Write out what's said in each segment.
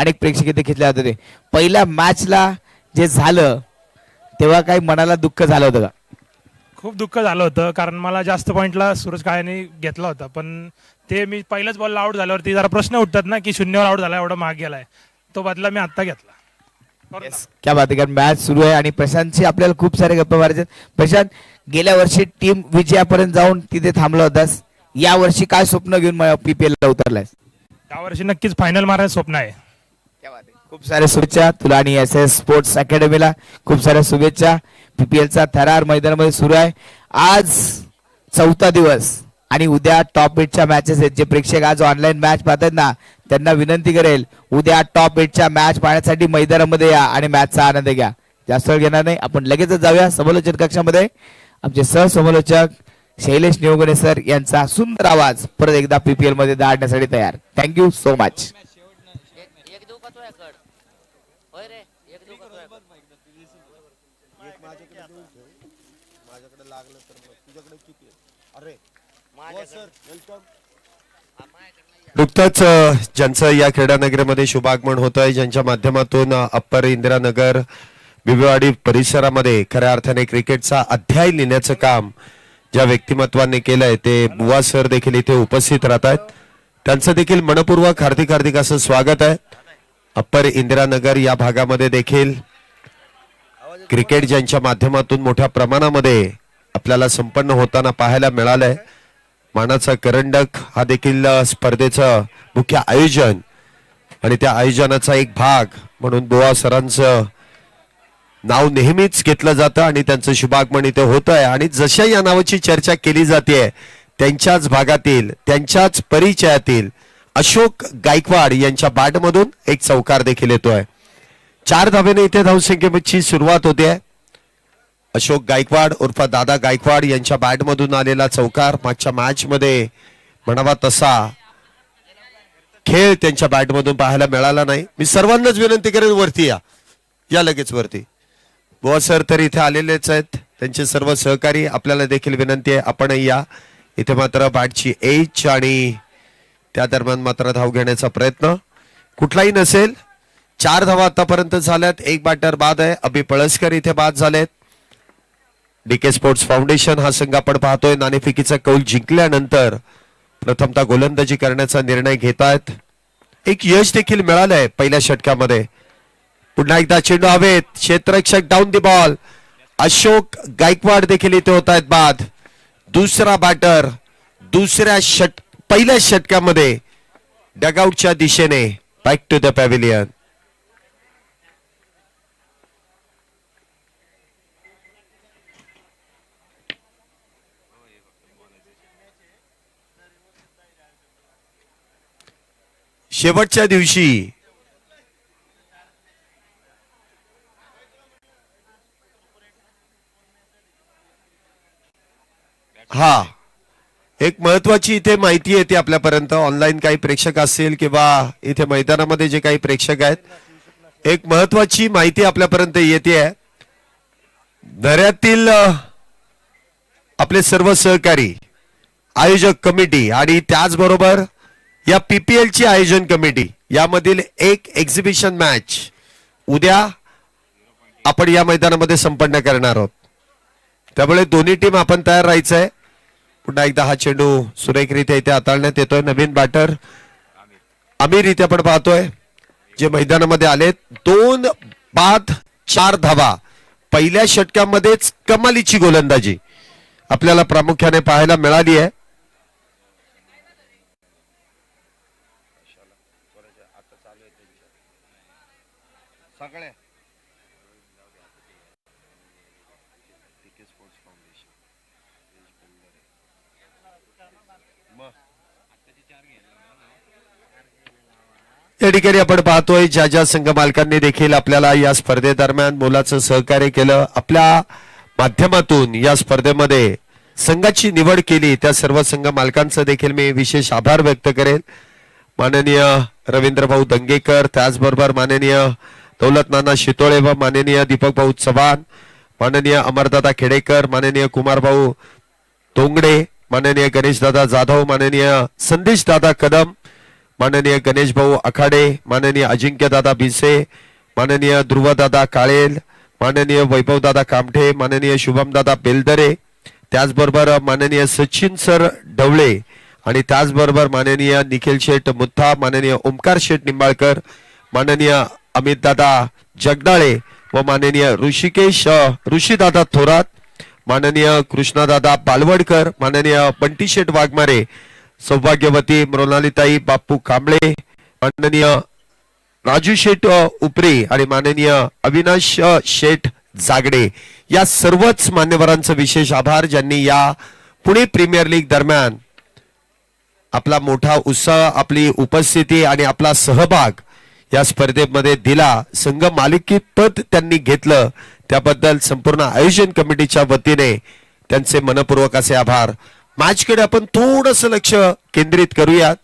अनेक प्रेक्षक इथे खेचले जात होते. पहिल्या मॅचला जे झालं तेव्हा काही मनाला दुःख झालं होतं का? खूप दुःख झालं होतं, कारण मला जास्त पॉईंटला सूरज काळेने घेतला होता, पण ते मी पहिल्याच बॉलला आउट झाल्यावरती जरा प्रश्न उठतात ना की शून्यावर आउट झाला, एवढा माग गेलाय. तो बदला मी आत्ता घेतला. क्या बात आहे. कारण मॅच सुरू आहे आणि प्रशांतची आपल्याला खूप सारे गप्पा मारायचे. प्रशांत, गेल्या वर्षी टीम विजयापर्यंत जाऊन तिथे थांबला होतास, या वर्षी काय स्वप्न घेऊन पीपीएल ला उतरलायस? यावर्षी नक्कीच फायनल मारायचं स्वप्न आहे. खूप साऱ्या शुभेच्छा तुला आणि एस एस स्पोर्ट्स अकॅडमीला. खूप साऱ्या शुभेच्छा. पीपीएलचा थरार मैदानामध्ये सुरू आहे. आज 4था दिवस आणि उद्या टॉप 8च्या मॅचेस आहेत. जे प्रेक्षक आज ऑनलाईन मॅच पाहतात ना, त्यांना विनंती करेल, उद्या टॉप 8च्या मॅच पाहण्यासाठी मैदानामध्ये या आणि मॅचचा आनंद घ्या. जास्त वेळ घेणार नाही, आपण लगेचच जाऊया समालोचन कक्षामध्ये. आमचे सहसमालोचक शैलेश नियोगणे सर यांचा सुंदर आवाज परत एकदा पीपीएल मध्ये दाडण्यासाठी तयार. Thank you so much. नुकतंच ज्यांचं या क्रीडा नगरीमध्ये शुभागमन होत आहे, ज्यांच्या माध्यमातून अप्पर इंदिरानगर बिबवेवाडी परिसरामध्ये खऱ्या अर्थाने क्रिकेटचा अध्याय लिहिण्याचं काम ज्या व्यक्तिमत्वाने केलंय ते बुवा सर देखील इथे उपस्थित राहत आहेत. त्यांचं देखील मनपूर्वक हार्दिक हार्दिक असं स्वागत आहे. अप्पर इंदिरानगर या भागामध्ये देखील क्रिकेट ज्यांच्या माध्यमातून मोठ्या प्रमाणामध्ये आपल्याला संपन्न होताना पाहायला मिळालंय. मानाचा करंडक हा देखील स्पर्धेचं मुख्य आयोजन आणि त्या आयोजनाचा एक भाग म्हणून बुवा सरांचं नाव नेहमीच घेतलं जातं आणि त्यांचं शुभागमन इथे होत आहे. आणि जशा या नावाची चर्चा केली जाते त्यांच्याच भागातील त्यांच्याच परिचयातील अशोक गायकवाड यांच्या बॅटमधून एक चौकार देखील येतोय. 4 धावेने इथे धावसंख्येची सुरुवात होते. अशोक गायकवाड उर्फ दादा गायकवाड यांच्या बॅटमधून आलेला चौकार. मागच्या मॅच मध्ये म्हणावा तसा खेळ त्यांच्या बॅटमधून पाहायला मिळाला नाही. मी सर्वांनाच विनंती करेन वरती या लगेच वरती. बुवा सर तर इथे आलेलेच आहेत, त्यांचे सर्व सहकारी. आपल्याला देखील विनंती आहे आपणही या. इथे मात्र बॅटची एज आणि त्या दरम्यान मात्र धाव घेण्याचा प्रयत्न कुठलाही नसेल. 4 धावा आतापर्यंत झाल्यात. एक बॅटर बाद आहे. अभि पळसकर इथे बाद झालेत. डीके स्पोर्ट्स फाउंडेशन हा संघ आपण पाहतोय नाणेफेकीचा कौल जिंकल्यानंतर प्रथमतः गोलंदाजी करण्याचा निर्णय घेत आहेत. एक यश देखील मिळालंय पहिल्या षटकामध्ये. पुन्हा एकदा चेंडू हवेत. क्षेत्ररक्षक down the ball. Ashok Gaikwad देखील इथे होत आहेत बाद. दुसरा बॅटर पहिल्या षटकामध्ये डगआउटच्या दिशेने बॅक टू द पॅव्हिलियन. शेवटच्या दिवशी हा एक महत्वाची इथे माहिती येते आपल्यापर्यंत. ऑनलाईन काही प्रेक्षक असतील किंवा इथे मैदानामध्ये जे काही प्रेक्षक आहेत, एक महत्वाची माहिती आपल्यापर्यंत येते आहे. दर्यातील आपले सर्व सहकारी आयोजक कमिटी आणि त्याचबरोबर या पीपीएल ची आयोजन कमिटी यामधील एक एक्झिबिशन मॅच उद्या आपण या मैदानामध्ये संपन्न करणार आहोत. त्यामुळे दोन्ही टीम आपण तयार राहायचंय. पुन्हा एकदा हा चेंडू सुरेखरित्या इथे हाताळण्यात येतोय. नवीन बॅटर आमिर इथे आपण पाहतोय जे मैदानामध्ये आलेत. 2 बाद 4 धावा. पहिल्या षटकामध्येच कमालीची गोलंदाजी आपल्याला प्रामुख्याने पाहायला मिळाली आहे. या ठिकाणी आपण पाहतोय ज्या ज्या संघ मालकांनी देखील आपल्याला या स्पर्धेदरम्यान मोलाचं सहकार्य केलं, आपल्या माध्यमातून या स्पर्धेमध्ये संघाची निवड केली, त्या सर्व संघ मालकांचं देखील मी विशेष आभार व्यक्त करेन. माननीय रवींद्र भाऊ दंगेकर, त्याचबरोबर माननीय दौलत नाना शितोळे व माननीय दीपक भाऊ चव्हाण, माननीय अमरदादा खेडेकर, माननीय कुमार भाऊ तोंगडे, माननीय गणेश दादा जाधव, माननीय संदेश दादा कदम, माननीय गणेश भाऊ आखाडे, माननीय अजिंक्य दादा भिसे, माननीय ध्रुवदादा काळेल, माननीय वैभवदादा कामठे, माननीय शुभमदादा बेलदरे, त्याचबरोबर माननीय सचिन सर ढवळे आणि त्याचबरोबर माननीय निखिल शेठ मुत्था, माननीय ओमकार शेठ निंबाळकर, माननीय अमितदादा जगदाळे व माननीय ऋषीदादा थोरात, माननीय कृष्णादादा बालवडकर, माननीय बंटी शेठ वाघमारे, सौभाग्यवती मृणालिताई बापू कांबळे, माननीय राजू शेठ उपरे आणि माननीय अविनाश शेठ जागडे या सर्वच मान्यवरांचं विशेष आभार, ज्यांनी या पुणे प्रीमियर लीग दरम्यान आपला मोठा उत्साह, आपली उपस्थिती आणि आपला सहभाग या स्पर्धेमध्ये दिला. संघ मालकी पद त्यांनी घेतलं, त्याबद्दल संपूर्ण आयोजन कमिटीच्या वतीने त्यांचे मनपूर्वक असे आभार. मॅचकडे आपण थोडंसं लक्ष केंद्रित करूयात.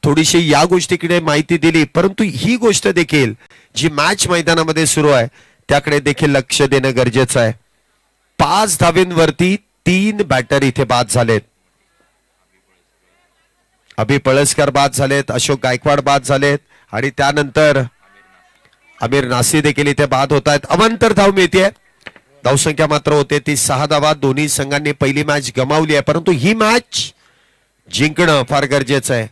थोडीशी या गोष्टीकडे माहिती दिली, परंतु ही गोष्ट देखील जी मॅच मैदानामध्ये सुरू आहे त्याकडे देखील लक्ष देणं गरजेचं आहे. 5 धावेंवरती 3 बॅटर इथे बाद झालेत. अभि पळसकर बाद झालेत, अशोक गायकवाड बाद झालेत आणि त्यानंतर आमिर नासी देखील इथे बाद होत आहेत. अवांतर धाव मिळते, धावसंख्या मात्र होते ती 6 धावा. दोन्ही संघांनी पहिली मॅच गमावली आहे, परंतु ही मॅच जिंकणं फार गरजेचं आहे.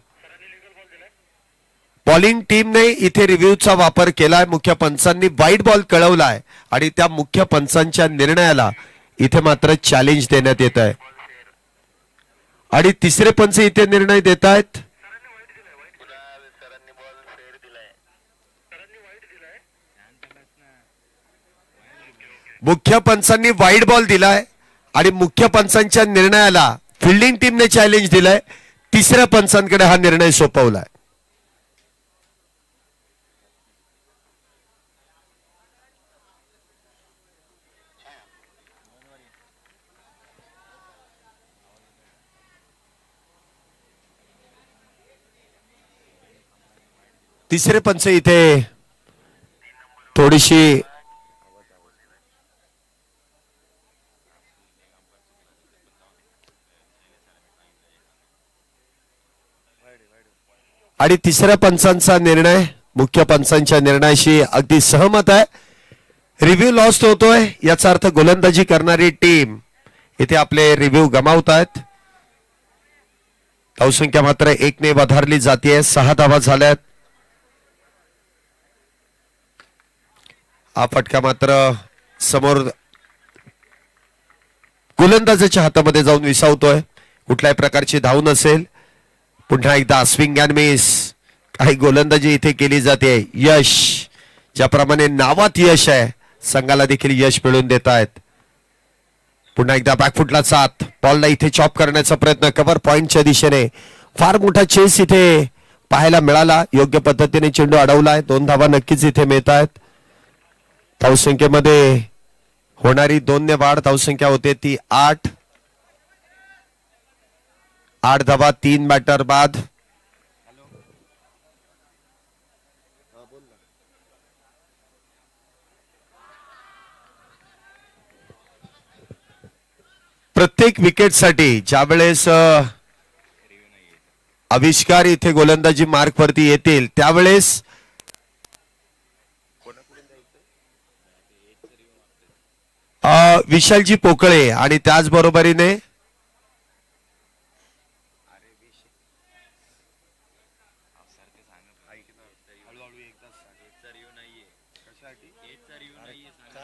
बॉलिंग टीमने इथे रिव्ह्यूचा वापर केलाय. मुख्य पंचांनी व्हाईट बॉल कळवलाय आणि त्या मुख्य पंचांच्या निर्णयाला इथे मात्र चॅलेंज देण्यात येत आहे आणि तिसरे पंच इथे निर्णय देत आहेत. मुख्य पंचांनी व्हाईट बॉल दिलाय आणि मुख्य पंचांच्या निर्णयाला फिल्डिंग टीमने चॅलेंज दिलाय. तिसऱ्या पंचांकडे हा निर्णय सोपवलाय. तिसरे पंच इथे थोडीशी आणि तिसऱ्या पंचांचा निर्णय मुख्य पंचांच्या निर्णयाशी अगदी सहमत आहे. रिव्ह्यू लॉस्ट होतोय, याचा अर्थ गोलंदाजी करणारी टीम इथे आपले रिव्ह्यू गमावत आहेत. धावसंख्या मात्र 1 ने वधारली जाते. 6 धावा झाल्यात. हा फटका मात्र समोर गोलंदाजाच्या हातामध्ये जाऊन विसावतोय. कुठल्याही प्रकारची धाव नसेल. पुन्हा एकदा स्विंग अँड मिस. काही गोलंदाजी इथे केली जाते. यश, ज्याप्रमाणे नावात यश आहे, संघाला देखील यश मिळवून देत आहेत. पुन्हा एकदा बॅकफुटला साथ. बॉलला इथे चॉप करण्याचा प्रयत्न कव्हर पॉइंटच्या दिशेने. फार मोठा चेस इथे पाहायला मिळाला. योग्य पद्धतीने चेंडू अडवलाय. 2 धावा नक्कीच इथे मिळत आहेत. धावसंख्येमध्ये होणारी 2 ने वाढ. धावसंख्या होते ती 8. 8 धावा, 3 बॅटर बाद. प्रत्येक विकेटसाठी ज्यावेळेस आविष्कार इथे गोलंदाजी मार्क वरती येतील त्यावेळेस विशालजी पोकळे आणि त्याचबरोबरीने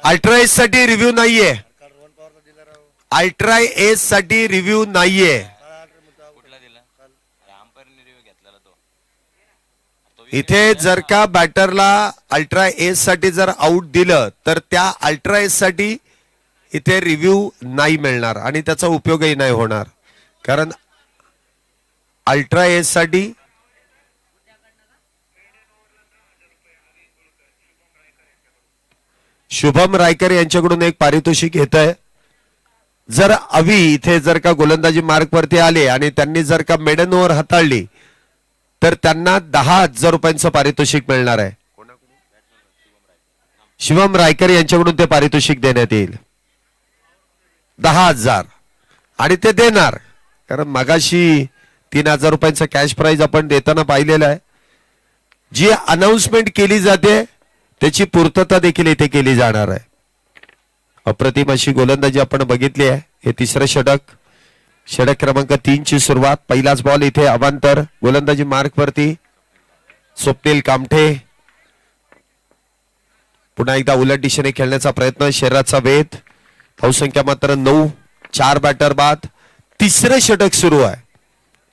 अल्ट्रा एस साठी रिव्ह्यू नाहीये. अल्ट्रा एस साठी रिव्ह्यू नाहीये. इथे जर का बॅटरला अल्ट्रा एस साठी जर आउट दिलं तर त्या अल्ट्रा एस साठी इथे रिव्ह्यू नाही मिळणार आणि त्याचा उपयोगही नाही होणार. कारण अल्ट्रा एस साठी शुभम रायकर यांच्याकडून एक पारितोषिक येत आहे. जर अवी इथे जर का गोलंदाजी मार्क वरती आले आणि त्यांनी जर का मेडन ओव्हर हाताळली तर त्यांना 10,000 रुपयांचं पारितोषिक मिळणार आहे. शिवम रायकर यांच्याकडून ते पारितोषिक देण्यात येईल. 10,000 आणि ते देणार. कारण मगाशी 3,000 रुपयांचा कॅश प्राइज आपण देताना पाहिलेला आहे. जी अनाउन्समेंट केली जाते त्याची पूर्तता देखील इथे केली जाणार आहे. अप्रतिम अशी गोलंदाजी आपण बघितली आहे. हे तिसरं षटक, षटक क्रमांक 3 ची सुरुवात. पहिलाच बॉल इथे अवांतर, गोलंदाजी मार्क वरती स्वप्नील कामठे. पुन्हा एकदा उलट दिशेने खेळण्याचा प्रयत्न, शरीराचा वेध. धावसंख्या मात्र 9, 4 बॅटर बाद. तिसरं षटक सुरू आहे,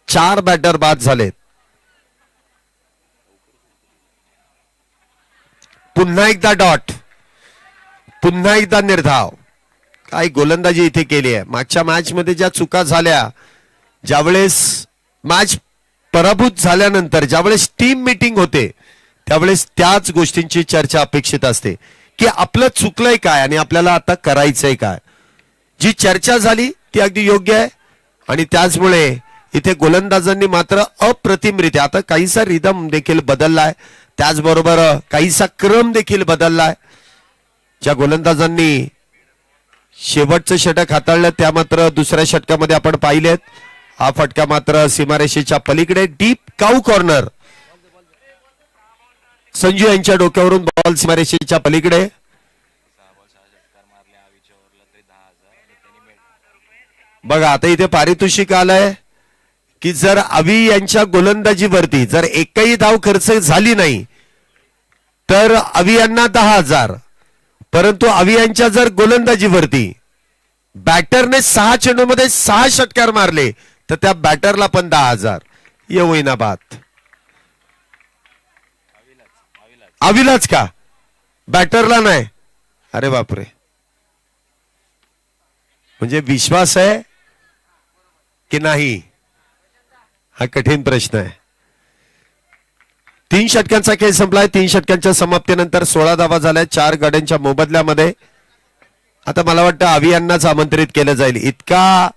4 बॅटर बाद झालेत. पुन्हा एकदा डॉट, पुन्हा एकदा निर्धाव. काय गोलंदाजी इथे केली आहे. मागच्या मॅच मध्ये ज्या चुका झाल्या, ज्यावेळेस मॅच पराभूत झाल्यानंतर ज्यावेळेस टीम मीटिंग होते त्यावेळेस त्याच गोष्टींची चर्चा अपेक्षित असते की आपलं चुकलंय काय आणि आपल्याला आता करायचंय काय. जी चर्चा झाली ती अगदी योग्य आहे आणि त्याचमुळे इथे गोलंदाजांनी मात्र अप्रतिमरित्या, आता काहीसा रिदम देखील बदललाय, त्याचबरोबर काहीसा क्रम देखील बदललाय. ज्या गोलंदाजांनी शेवटचं षटक हाताळलं त्या मात्र दुसऱ्या षटकामध्ये आपण पाहिलेत. हा फटका मात्र सीमारेषेच्या पलीकडे, डीप काऊ कॉर्नर. संजू यांच्या डोक्यावरून बॉल सीमारेषेच्या पलीकडे. बघा आता इथे पारितोषिक आलंय की जर अवी यांच्या गोलंदाजीवरती जर एकही धाव खर्च झाली नाही तर अवी यांना 10,000. परंतु अवी यांच्या जर गोलंदाजीवरती बॅटरने 6 चेंडूमध्ये 6 षटकार मारले तर त्या बॅटरला पण 10,000. ये होईना बात. अविलाच का, बॅटरला नाही? अरे बापरे, म्हणजे विश्वास आहे की नाही, हा कठीण प्रश्न आहे. 3 षटकांचा खेळ संपलाय. 3 षटकांच्या समाप्तीनंतर 16 धावा झाल्या 4 गड्यांच्या मोबदल्यामध्ये. आता मला वाटतं अवी यांनाच आमंत्रित केलं जाईल. इतका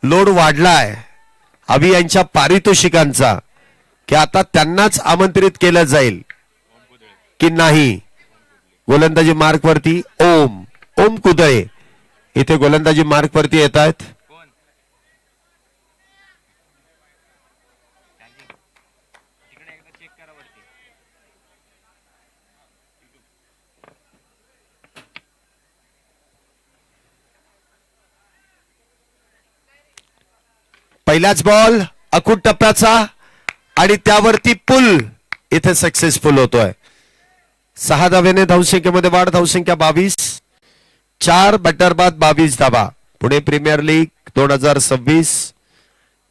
लोड वाढलाय अवी यांच्या पारितोषिकांचा की आता त्यांनाच आमंत्रित केलं जाईल की नाही. गोलंदाजी मार्क वरती ओम कुदळे इथे गोलंदाजी मार्क वरती येत आहेत. पहिलाच बॉल अकूट टप्प्याचा आणि त्यावरती पुल इथे सक्सेसफुल होतोय. 6 धावेने धावसंख्येमध्ये वाढ. धावसंख्या 22, 4 बॅटर बाद 22 धावा. पुणे प्रीमियर लीग 2026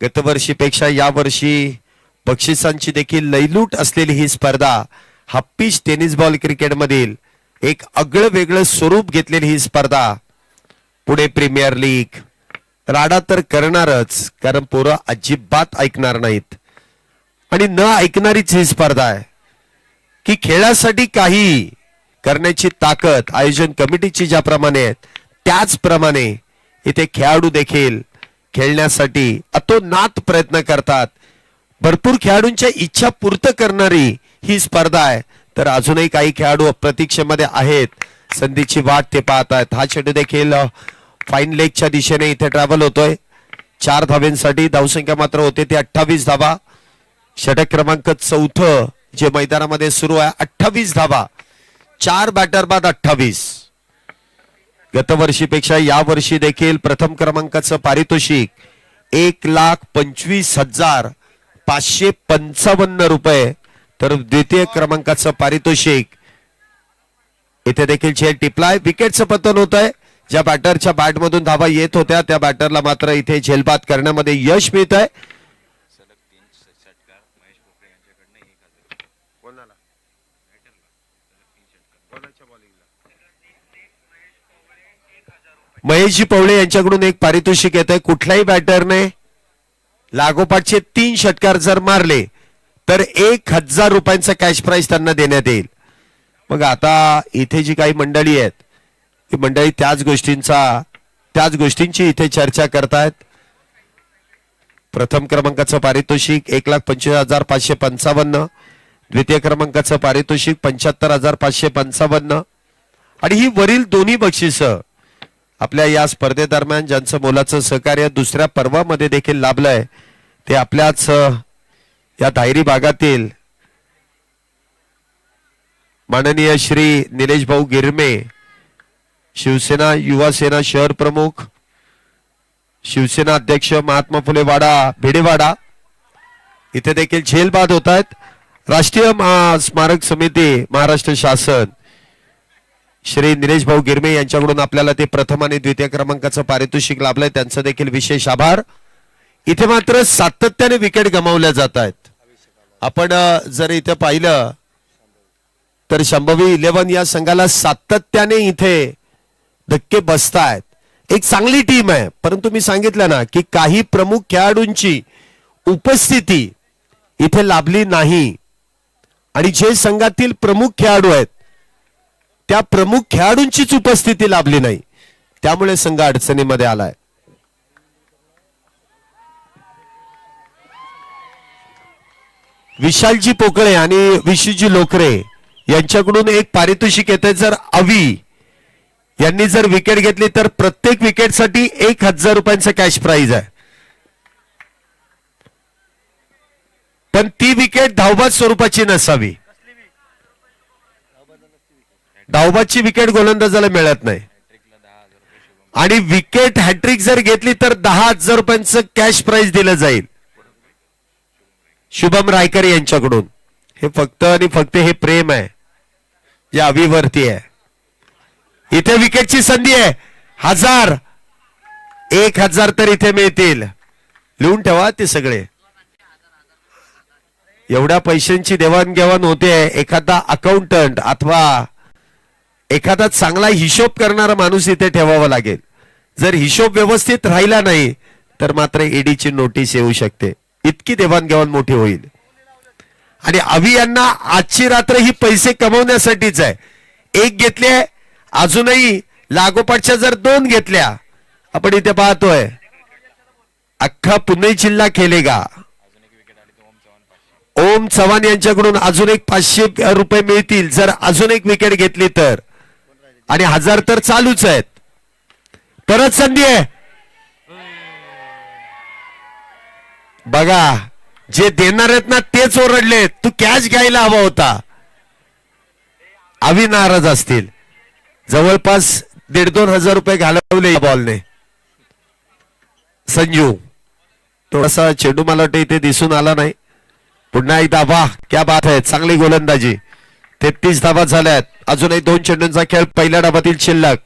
गतवर्षीपेक्षा यावर्षी बक्षिसांची देखील लयलूट असलेली ही स्पर्धा. हप्पीच टेनिस बॉल क्रिकेट मधील एक आगळं वेगळं स्वरूप घेतलेली ही स्पर्धा. पुणे प्रीमियर लीग राडा तर करणारच, कारण पोरं अजिबात ऐकणार नाहीत आणि न ऐकणारीच ही स्पर्धा आहे की खेळासाठी काही करण्याची ताकद आयोजन कमिटीची ज्याप्रमाणे आहे त्याचप्रमाणे इथे खेळाडू देखील खेळण्यासाठी अतोनात प्रयत्न करतात. भरपूर खेळाडूंच्या इच्छा पूर्ण करणारी ही स्पर्धा आहे. तर अजूनही काही खेळाडू प्रतीक्षेमध्ये आहेत, संधीची वाट ते पाहत आहेत. हा चेंडू देखील फाईन लेगच्या दिशेने इथे ट्रॅव्हल होतोय. 4 धावेंसाठी. धावसंख्या मात्र होते ते 28 धावा. षटक क्रमांक 4 जे मैदानामध्ये सुरू आहे. 28 धावा, 4 बॅटर बाद 28. गतवर्षीपेक्षा यावर्षी देखील प्रथम क्रमांकाचं पारितोषिक 1,25,555 रुपये, तर द्वितीय क्रमांकाचं पारितोषिक इथे देखील झेल टिपलाय. विकेटचं पतन होत आहे. ज्या बॅटरच्या बॅट मधून धावा येत होत्या त्या बॅटरला मात्र इथे झेलबाद करण्यामध्ये यश मिळत आहे. महेशजी पवळे यांच्याकडून एक पारितोषिक येत आहे. कुठल्याही बॅटरने लागोपाठचे 3 षटकार जर मारले तर 1,000 रुपयांचा कॅश प्राइज त्यांना देण्यात येईल. मग आता इथे जी काही मंडळी आहेत ती मंडळी त्याच गोष्टींची इथे चर्चा करतायत. प्रथम क्रमांकाचं पारितोषिक 1,25,555, द्वितीय क्रमांकाचं पारितोषिक 75,555 आणि ही वरील दोन्ही बक्षिस आपल्या या स्पर्धेदरम्यान ज्यांचं मोलाचं सहकार्य दुसऱ्या पर्वामध्ये देखील लाभलंय ते आपल्याच या दायरी भागातील माननीय श्री निलेश भाऊ गिरमे, शिवसेना युवा सेना शहर प्रमुख, शिवसेना अध्यक्ष महात्मा फुले वाडा भिडेवाडा, इथे देखील झेलबाद होत आहेत. राष्ट्रीय स्मारक समिती महाराष्ट्र शासन श्री निलेश भाऊ गिरमे यांच्याकडून आपल्याला ते प्रथम आणि द्वितीय क्रमांकाचं पारितोषिक लाभलंय, त्यांचं देखील विशेष आभार. इथे मात्र सातत्याने विकेट गमावल्या जात आहेत. आपण जर इथे पाहिलं तर शंभवी 11 या संघाला सातत्याने इथे धक्के बसतायत. एक चांगली टीम आहे, परंतु मी सांगितलं ना की काही प्रमुख खेळाडूंची उपस्थिती इथे लाभली नाही आणि जे संघातील प्रमुख खेळाडू आहेत त्या प्रमुख खेळाडूंचीच उपस्थिती लाभली नाही, त्यामुळे संघ अडचणीमध्ये आलाय. विशालजी पोकळे आणि विशूजी लोकरे यांच्याकडून एक पारितोषिक येते. जर अवी यांनी जर विकेट घेतली तर प्रत्येक विकेटसाठी 1000 रुपयांचं कॅश प्राइज आहे. पण ती विकेट धावबाद स्वरूपाची नसावी. धावबादची विकेट गोलंदाजाला मिळत नाही आणि विकेट हॅट्रिक जर घेतली तर 10,000 रुपयांचं कॅश प्राइज दिलं जाईल शुभम रायकर यांच्याकडून. हे फक्त आणि फक्त हे प्रेम आहे जे अवीवरती आहे. इथे विकेटची संधी आहे. 1000 तर इथे मिळतील. लिहून ठेवा ते सगळे. एवढ्या पैशांची देवाणघेवाण होते. एखादा अकाउंटंट अथवा एखादा चांगला हिशोब करणारा माणूस इथे ठेवावा लागेल. जर हिशोब व्यवस्थित राहिला नाही तर मात्र ईडीची नोटीस येऊ शकते. इतकी देवाणघेवाण मोठी होईल. आणि अवी यांना आजची रात्र ही पैसे कमवण्यासाठीच आहे. एक घेतले, अजूनही लागोपाठच्या जर 2 घेतल्या. आपण इथे पाहतोय अख्खा पुणे जिल्हा खेळेगा. ओम चव्हाण यांच्याकडून अजून एक 500 रुपये मिळतील जर अजून एक विकेट घेतली तर. आणि 1000 तर चालूच आहेत. परत संधी आहे. बघा जे देणार आहेत ना तेच ओरडले, तू कॅच घ्यायला हवा होता. अवी नाराज असतील. जवळपास 1,500-2,000 रुपये घालवले या बॉलने. संजू थोडासा चेंडू मला वाटतं इथे दिसून आला नाही. पुन्हा एकदा वाह क्या बात आहे. चांगली गोलंदाजी. 33 धावा झाल्यात. अजूनही 2 चेंडूंचा खेळ पहिल्या डावातील शिल्लक.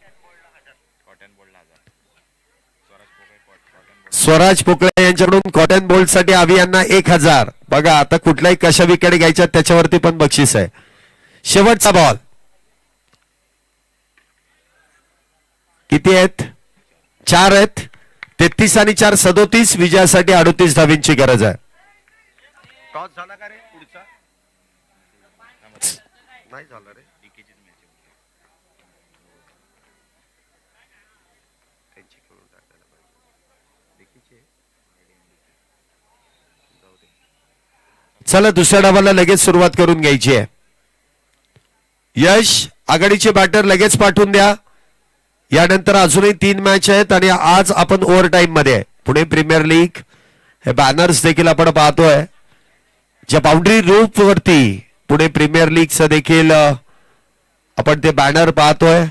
स्वराज पोकळे यांच्याकडून कॉटन बोल्ट साठी अवी यांना 1000. बघा आता कुठल्याही कशा विकेट घ्यायच्या त्याच्यावरती पण बक्षीस आहे. शेवटचा बॉल किती आहेत? 4 आहेत. 33 आणि 4 37. विजयासाठी 38 धावींची गरज आहे. टॉस झाला का रे? पुढचा नाही झाला रे. चला दुसऱ्या डावाला लगेच सुरुवात करून घ्यायची आहे. यश आघाडीचे बॅटर लगेच पाठवून द्या. यानंतर अजूनही 3 मॅच आहेत आणि आज आपण ओव्हर टाइम मध्ये आहे. पुणे प्रीमियर लीग हे बॅनर्स देखील आपण पाहतोय. ज्या बाउंड्री रूप वरती पुणे प्रीमियर लीगचं देखील आपण ते बॅनर पाहतोय.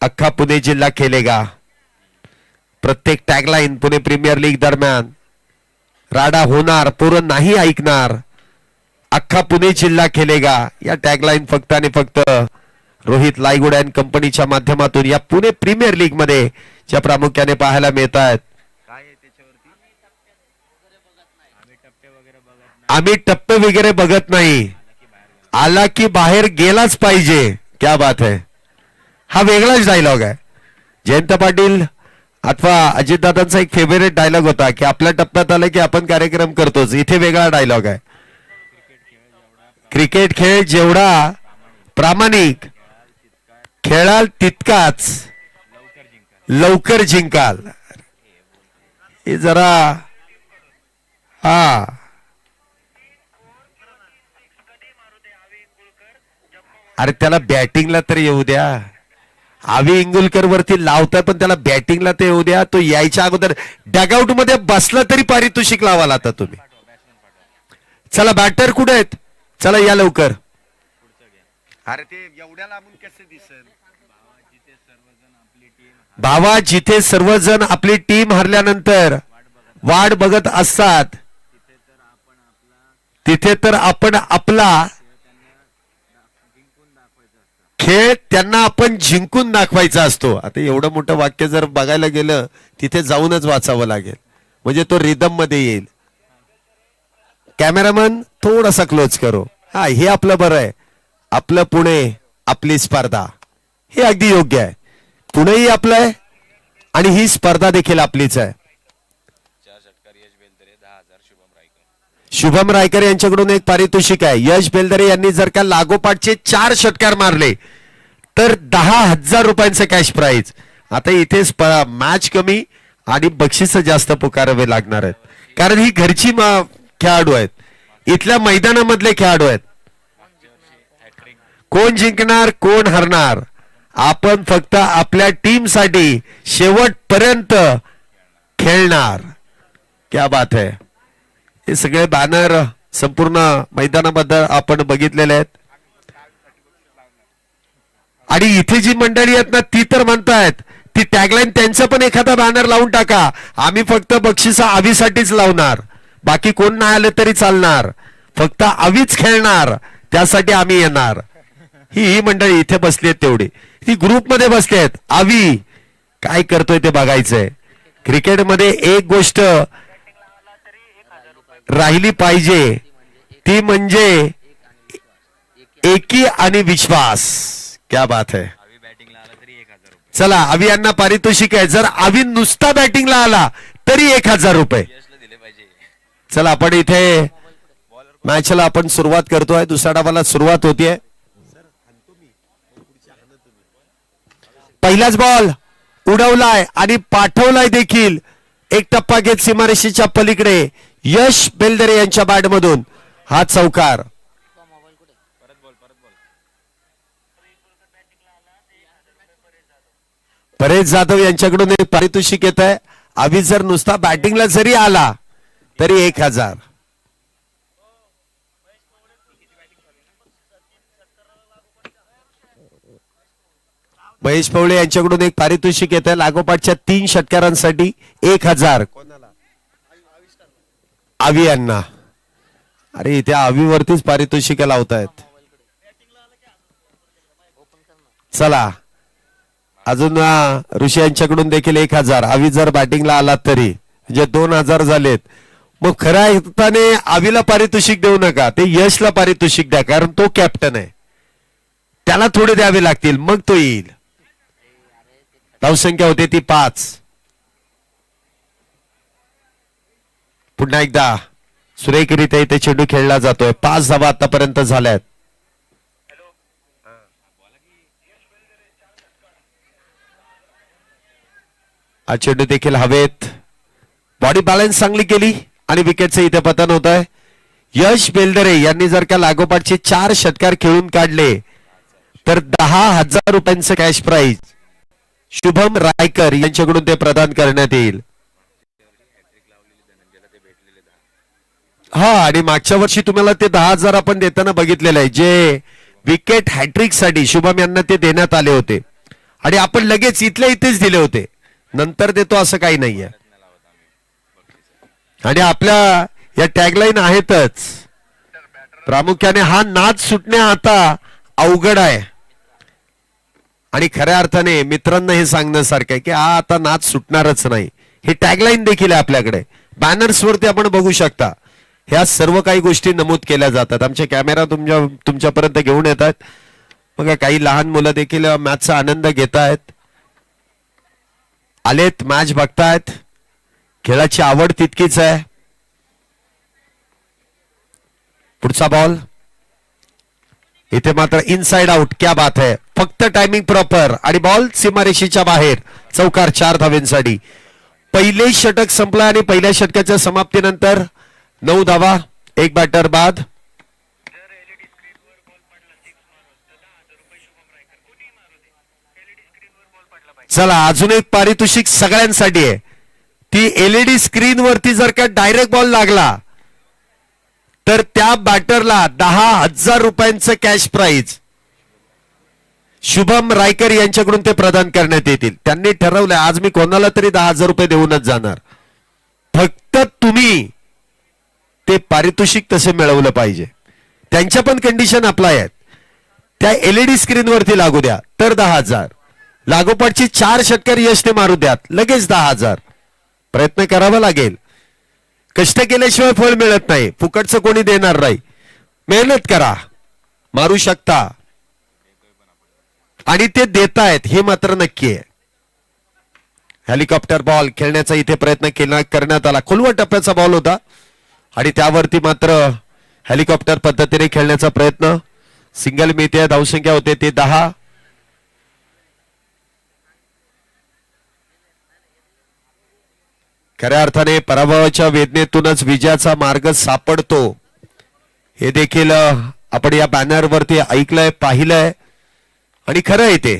अख्खा पुणे जिल्हा खेळेगा. प्रत्येक टॅगलाईन पुणे प्रीमियर लीग दरम्यान राडा होणार, पोरं नाही ऐकणार. अख्खा पुणे जिल्हा खेळेगा या टॅगलाईन फक्त आणि फक्त रोहित लायगुडे अँड कंपनीच्या माध्यमातून या पुणे प्रीमियर लीग मध्ये ज्या प्रामुख्याने पाहायला मिळत आहेत. आम्ही टप्पे वगैरे बघत नाही. आला की बाहेर गेलाच पाहिजे. क्या बात है. हा वेगळाच डायलॉग आहे. जयंत पाटील अथवा अजितदादांचा एक फेवरेट डायलॉग होता की आपल्या टप्प्यात आलं की आपण कार्यक्रम करतोच. इथे वेगळा डायलॉग आहे. क्रिकेट खेळ जेवढा प्रामाणिक खेळाल तितकाच लवकर जिंकाल. हे जरा हा अरे त्याला बॅटिंगला तर येऊ द्या. आवी इंगुलकर वरती लावताय पण त्याला बॅटिंगला तर येऊ द्या. तो यायच्या अगोदर डगआउट मध्ये बसला तरी पारितोषिक लावाल आता तुम्ही. चला बॅटर कुठे आहेत? चला या लवकर. अरे ते एवढ्या लांबून कसे दिसेल? भावा, जिथे सर्वजण आपली टीम हरल्यानंतर वाट बघत असतात तिथे तर आपण आपला खेळ त्यांना आपण जिंकून दाखवायचा असतो. आता एवढं मोठं वाक्य जर बघायला गेलं तिथे जाऊनच वाचावं लागेल, म्हणजे तो रिदम मध्ये येईल. कॅमेरामन थोडासा क्लोज करो. हा, हे आपलं बरं आहे. आपलं पुणे, आपली स्पर्धा, हे अगदी योग्य आहे. पुणेही आपलं आहे आणि ही स्पर्धा देखील आपलीच आहे. शुभम रायकर यांच्याकडून एक पारितोषिक आहे. यश बेलदरे यांनी जर का लागोपाठचे 4 षटकार मारले तर 10,000 रुपयांचं कॅश प्राइज. आता इथे मॅच कमी आणि बक्षीस जास्त पुकारावे लागणार आहेत, कारण ही घरची खेळाडू आहेत, इथल्या मैदानामधले खेळाडू आहेत. कोण जिंकणार कोण हरणार, आपण फक्त आपल्या टीम साठी शेवटपर्यंत खेळणार. क्या बात है. हे सगळे बॅनर संपूर्ण मैदानाबद्दल आपण बघितलेले आहेत. आणि इथे जी मंडळी आहेत ना, ती तर म्हणतायत ती टॅगलाईन त्यांचं पण एखादा बॅनर लावून टाका. आम्ही फक्त बक्षिसा आवीसाठीच लावणार, बाकी कोण नाही आले तरी चालणार, फक्त आवीच खेळणार, त्यासाठी आम्ही येणार. ही मंडळी इथे बसली आहेत, तेवढी ती ग्रुपमध्ये बसली आहेत. आवी काय करतोय ते बघायचंय. क्रिकेटमध्ये एक गोष्ट राहिली पाहिजे, ती म्हणजे एकी आणि विश्वास. क्या बात है. चला, आवी यांना पारितोषिक आहे. जर आवी नुसता बॅटिंगला आला तरी 1,000 रुपये. चला, आपण इथे मॅचला आपण सुरुवात करतोय. दुसऱ्या डावाला सुरुवात होतीये. पहिलाच बॉल उडवलाय आणि पाठवलाय देखील. एक टप्पा घेत सीमारेषेच्या पलीकडे यश बेलदरे यांच्या बॅटमधून हा चौकार. परेश जाधव यांच्याकडून एक पारितोषिक येत आहे. आवी जर नुसता बॅटिंगला जरी आला तरी 1,000. महेश पवळे यांच्याकडून एक पारितोषिक येत आहे. लागोपाठच्या 3 षटकारांसाठी 1,000 आवी यांना. अरे इथे आवीवरतीच पारितोषिक लावतायत. चला, अजून ऋषी यांच्याकडून देखील 1,000. आवी जर बॅटिंगला आला तरी म्हणजे 2,000 झालेत. मग खऱ्या अर्थाने आवीला पारितोषिक देऊ नका, ते यशला पारितोषिक द्या, कारण तो कॅप्टन आहे, त्याला थोडे द्यावे लागतील, मग तो येईल. धावसंख्या होते ती 5. पुन्हा एकदा सुरेखरित्या इथे चेंडू खेळला जातोय. 5 धावा आतापर्यंत झाल्यात. हा चेंडू देखील हवेत. बॉडी बॅलन्स चांगली केली आणि विकेटचं इथे पतन होत आहे. यश बेलदरे यांनी जर का लागोपाठचे 4 षटकार खेळून काढले तर 10,000 रुपयांचं कॅश प्राइज शुभम रायकर यांच्याकडून ते प्रदान करण्यात येईल. हा, आणि मागच्या वर्षी तुम्हाला ते 10,000 आपण देताना बघितलेलं आहे, जे विकेट हॅट्रिक साठी शुभम यांना ते देण्यात आले होते आणि आपण लगेच इथल्या इथेच दिले होते. नंतर देतो असं काही नाहीये. आणि आपल्या या टॅगलाईन आहेतच. प्रामुख्याने हा नाद सुटणे आता अवघड आहे आणि खऱ्या अर्थाने मित्रांना हे सांगण्यासारखं आहे की हा आता नाद सुटणारच नाही. हे टॅगलाईन देखील आहे आपल्याकडे. बॅनर्स वरती आपण बघू शकता, ह्या सर्व काही गोष्टी नमूद केल्या जातात. आमचे कॅमेरा तुमच्यापर्यंत घेऊन येतात. बघा, काही लहान मुलं देखील मॅचचा आनंद घेत आहेत, आलेत, मॅच बघतायत. खेळाची आवड तितकीच आहे. पुढचा बॉल इथे मात्र इनसाइड आउट. क्या बात है. फक्त टायमिंग प्रॉपर आणि बॉल सीमारेषेच्या बाहेर. चौकार 4 धावेंसाठी. पहिले षटक संपला आणि पहिल्या षटकाच्या समाप्तीनंतर 9 धावा, 1 बॅटर बाद. चला, अजून एक पारितोषिक सगळ्यांसाठी आहे. ती एलईडी स्क्रीन वरती जर का डायरेक्ट बॉल लागला तर त्या बॅटरला 10,000 रुपयांचं कॅश प्राइज शुभम रायकर यांच्याकडून ते प्रदान करण्यात येतील. त्यांनी ठरवलंय आज मी कोणाला तरी 10,000 रुपये देऊनच जाणार. फक्त तुम्ही ते पारितोषिक तसे मिळवलं पाहिजे. त्यांच्या पण कंडिशन अप्लाय आहेत. त्या एलईडी स्क्रीनवरती लागू द्या तर 10,000. लागोपाठची 4 षटकार यशने मारू द्यात लगेच 10,000. प्रयत्न करावा लागेल. कष्ट केल्याशिवाय फळ मिळत नाही. फुकटचं कोणी देणार नाही. मेहनत करा, मारू शकता आणि ते देतायत हे मात्र नक्की आहे. हेलिकॉप्टर बॉल खेळण्याचा इथे प्रयत्न करण्यात आला. खोलवा टप्प्याचा बॉल होता आणि त्यावरती मात्र हेलिकॉप्टर पद्धतीने खेळण्याचा प्रयत्न. सिंगल मिळते. धावसंख्या होते ते 10. खऱ्या अर्थाने पराभवाच्या वेदनेतूनच विजयाचा मार्ग सापडतो हे देखील आपण या बॅनरवरती ऐकलंय, पाहिलंय आणि खरं आहे ते.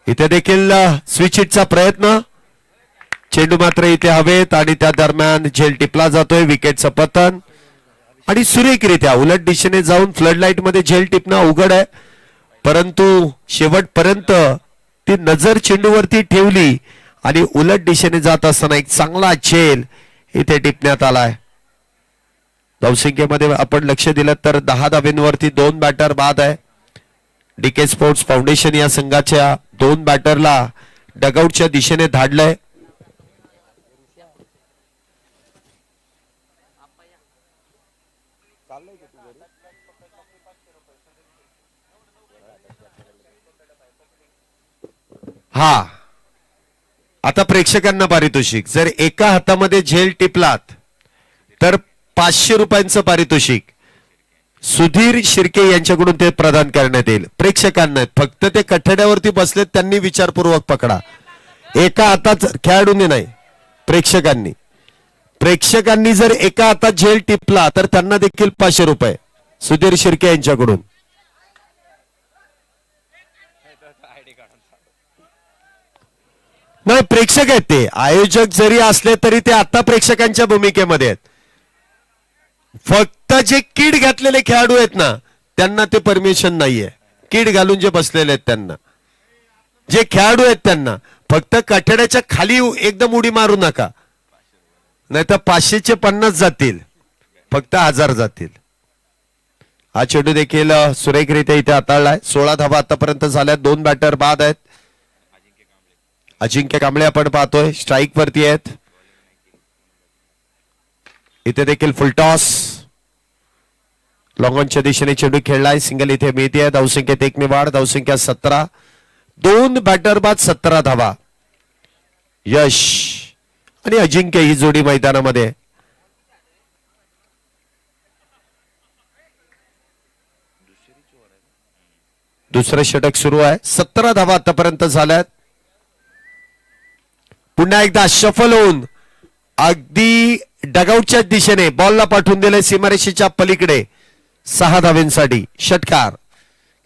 इथे देखील स्विच हिटचा प्रयत्न. चेंडू मात्र इथे हवेत आणि त्या दरम्यान झेल टिपला जातोय. विकेटचं पतन आणि सुरेखरित्या उलट दिशेने जाऊन फ्लड लाईट मध्ये झेल टिपणं अवघड आहे, परंतु शेवटपर्यंत ती नजर चेंडूवरती ठेवली आणि उलट दिशेने जात असताना एक चांगला झेल इथे टिपण्यात आलाय. धावसंख्येमध्ये आपण लक्ष दिलं तर 10 धावेंवरती 2 बॅटर बाद आहे. डीके स्पोर्ट्स फाउंडेशन या संघाच्या 2 बॅटरला डगआउटच्या दिशेने धाडलंय. हा आता प्रेक्षकांना पारितोषिक. जर एका हातामध्ये झेल टिपलात तर 500 रुपयांचं पारितोषिक सुधीर शिर्के यांच्याकडून ते प्रदान करण्यात येईल. प्रेक्षकांना फक्त ते कठड्यावरती बसलेत त्यांनी विचारपूर्वक पकडा. एका हातात खेळाडूने नाही, प्रेक्षकांनी जर एका हातात झेल टिपला तर त्यांना देखील 500 रुपये सुधीर शिर्के यांच्याकडून. नाही, प्रेक्षक आहेत ते. आयोजक जरी असले तरी ते आता प्रेक्षकांच्या भूमिकेमध्ये आहेत. फक्त जे किट घातलेले खेळाडू आहेत ना त्यांना ते परमिशन नाहीये. किट घालून जे बसलेले आहेत त्यांना, जे खेळाडू आहेत त्यांना फक्त कठड्याच्या खाली एकदम उडी मारू नका, नाही तर 500चे 50 जातील, फक्त 1000 जातील. हा चेंडू देखील सुरेखरित्या इथे हाताळलाय. 16 धावा आतापर्यंत झाल्या. 2 बॅटर बाद आहेत. अजिंक्य कांबळे आपण पाहतोय स्ट्राईक वरती आहेत. इथे देखील फुलटॉस. लॉंग ऑनच्या दिशेने चेंडू खेळलाय. सिंगल इथे मिळते. धावसंख्येत 1 ने वाढ. धावसंख्या 17. 2 बॅटर बाद 17 धावा. यश आणि अजिंक्य ही जोडी मैदानामध्ये. दुसरं षटक सुरू आहे. 17 धावा आतापर्यंत झाल्यात. पुन्हा एकदा शफल होऊन अगदी डगआउटच्या दिशेने बॉलला पाठवून दिले सीमारेषेच्या पलीकडे. 6 धावेंसाठी षटकार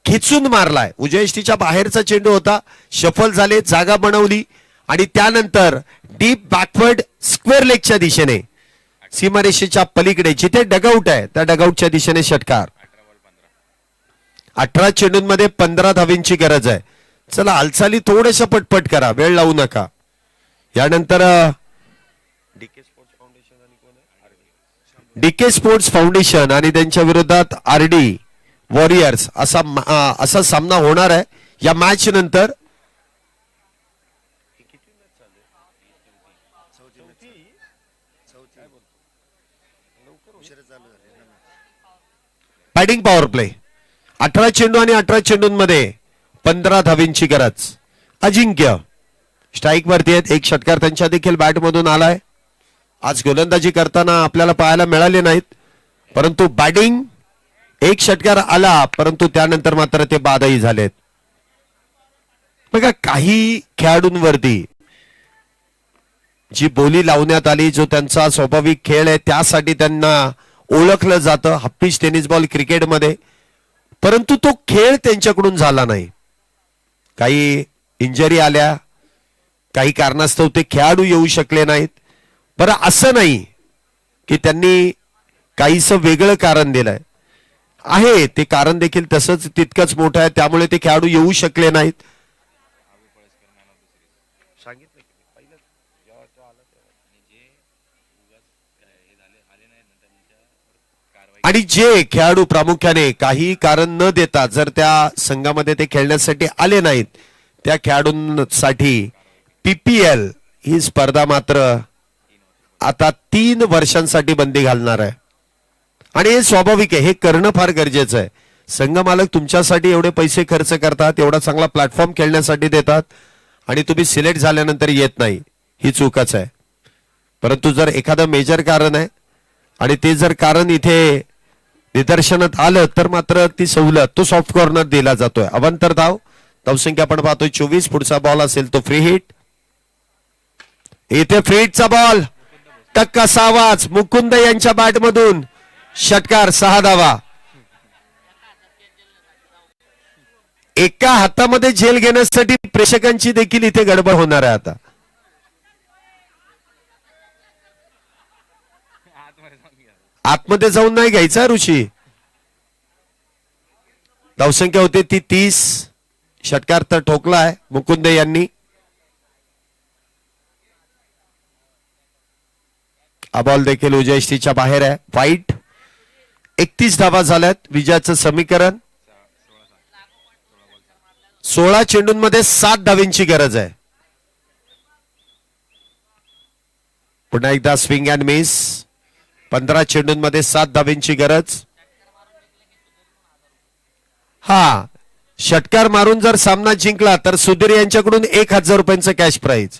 खिचून मारलाय. उजयष्टीच्या बाहेरचा चेंडू होता. शफल झाले, जागा बनवली आणि त्यानंतर डीप बॅकवर्ड स्क्वेअर लेगच्या दिशेने सीमारेषेच्या पलीकडे जिथे डगआउट आहे त्या डगआउटच्या दिशेने षटकार. 18 चेंडूंमध्ये 15 धावेंची गरज आहे. चला हालचाली थोड्याशा पटपट करा, वेळ लावू नका. यानंतर डीके स्पोर्ट्स फाउंडेशन आणि त्यांच्या विरोधात आरडी वॉरियर्स असा सामना होणार आहे या मॅच नंतर. Batting power play. 18 चेंडू आणि 18 चेंडूंमध्ये 15 धावेंची गरज. अजिंक्य स्ट्राईक वरती आहेत. 1 षटकार त्यांच्या देखील बॅट मधून आलाय. आज गोलंदाजी करताना आपल्याला पाहायला मिळाले नाहीत, परंतु बॅटिंग 1 षटकार आला, परंतु त्यानंतर मात्र ते बादही झालेत. बघा काही खेळाडूंवरती जी बोली लावण्यात आली, जो त्यांचा स्वाभाविक खेळ आहे त्यासाठी त्यांना ओळखलं जातं हप्पीज टेनिस बॉल क्रिकेटमध्ये, परंतु तो खेळ त्यांच्याकडून झाला नाही. काही इंजरी आल्या, काही कारणास्तव ते खेळाडू येऊ शकले नाहीत. बरं असं नाही की त्यांनी काहीसं वेगळं कारण दिलंय आहे. ते कारण देखील तसंच तितकंच मोठं आहे, त्यामुळे ते खेळाडू येऊ शकले नाहीत. आणि जे खेळाडू प्रामुख्याने काही कारण न देता जर त्या संघामध्ये ते खेळण्यासाठी आले नाहीत, त्या खेळाडूंसाठी पीपीएल ही स्पर्धा मात्र आता 3 वर्षांसाठी बंदी घालणार आहे. आणि हे स्वाभाविक आहे, हे करणं फार गरजेचं आहे. संघ मालक तुमच्यासाठी एवढे पैसे खर्च करतात, एवढा चांगला प्लॅटफॉर्म खेळण्यासाठी देतात, आणि तुम्ही सिलेक्ट झाल्यानंतर येत नाही, ही चूकच आहे. परंतु जर एखादं मेजर कारण आहे आणि ते जर कारण इथे निदर्शनात आलं तर मात्र ती सवलत तो सॉफ्ट कॉर्नर दिला जातोय. अवांतर धावसंख्या आपण पाहतोय 24. पुढचा बॉल असेल तो फ्री हिट. इथे फ्री हिटचा बॉल टक्क असा आवाज मुकुंद यांच्या बॅट मधून षटकार. 6 धावा. एका हातामध्ये झेल घेण्यासाठी प्रेक्षकांची देखील इथे गडबड होणार आहे. आता आतमध्ये जाऊन नाही घ्यायचा ऋषी. धावसंख्या होते ती 30. षटकार तर ठोकलाय मुकुंद यांनी. हा बॉल देखील उजयष्टीच्या बाहेर आहे. वाईट. 31 धावा झाल्यात. विजयाचं समीकरण 16 चेंडूंमध्ये 7 धावींची गरज आहे. पुन्हा एकदा स्विंग अँड मिस. 15 चेंडूंमध्ये 7 धावींची गरज. हा षटकार मारून जर सामना जिंकला तर सुधीर यांच्याकडून 1000 रुपयांचं कॅश प्राइज.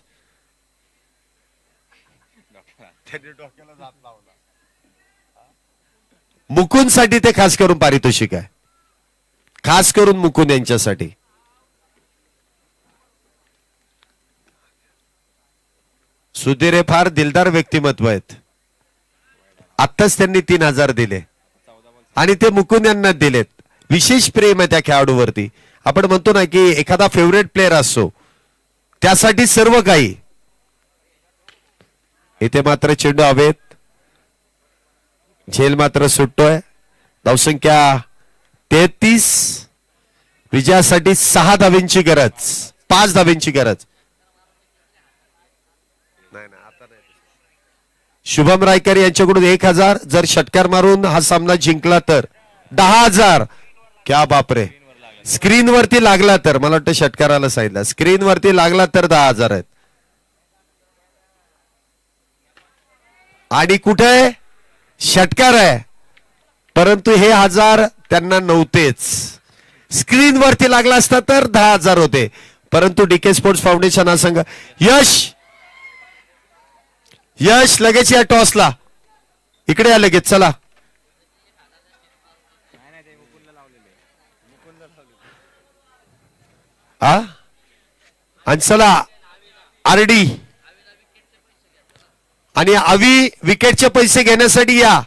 मुकुंद साठी ते खास करून पारितोषिक आहे, खास करून मुकुंद यांच्यासाठी. सुधीर हे फार दिलदार व्यक्तिमत्व आहेत. आत्ताच त्यांनी 3000 दिले आणि ते मुकुंद यांना दिलेत. विशेष प्रेम आहे त्या खेळाडूवरती. आपण म्हणतो ना की एखादा फेवरेट प्लेअर असतो, त्यासाठी सर्व काही. इथे मात्र चेंडू हवेत. झेल मात्र सुटतोय. धावसंख्या 33. विजयासाठी 6 धावींची गरज, 5 धावींची गरज. शुभम रायकर यांच्याकडून 1000. जर षटकार मारून हा सामना जिंकला तर 10,000. क्या बापरे. स्क्रीन वरती लागला तर, मला वाटतं षटकाराला सांगितलं, स्क्रीन वरती लागला तर 10,000 आहेत. आणि कुठे षटकार आहे, परंतु हे 1000 त्यांना नव्हतेच. स्क्रीन वरती लागला असता तर 10,000 होते. परंतु डीके स्पोर्ट्स फाउंडेशन हा संघ. यश लगेच या टॉसला इकडे या लगेच. चला आणि चला आरडी आणि आवी विकेटचे पैसे घेण्यासाठी या.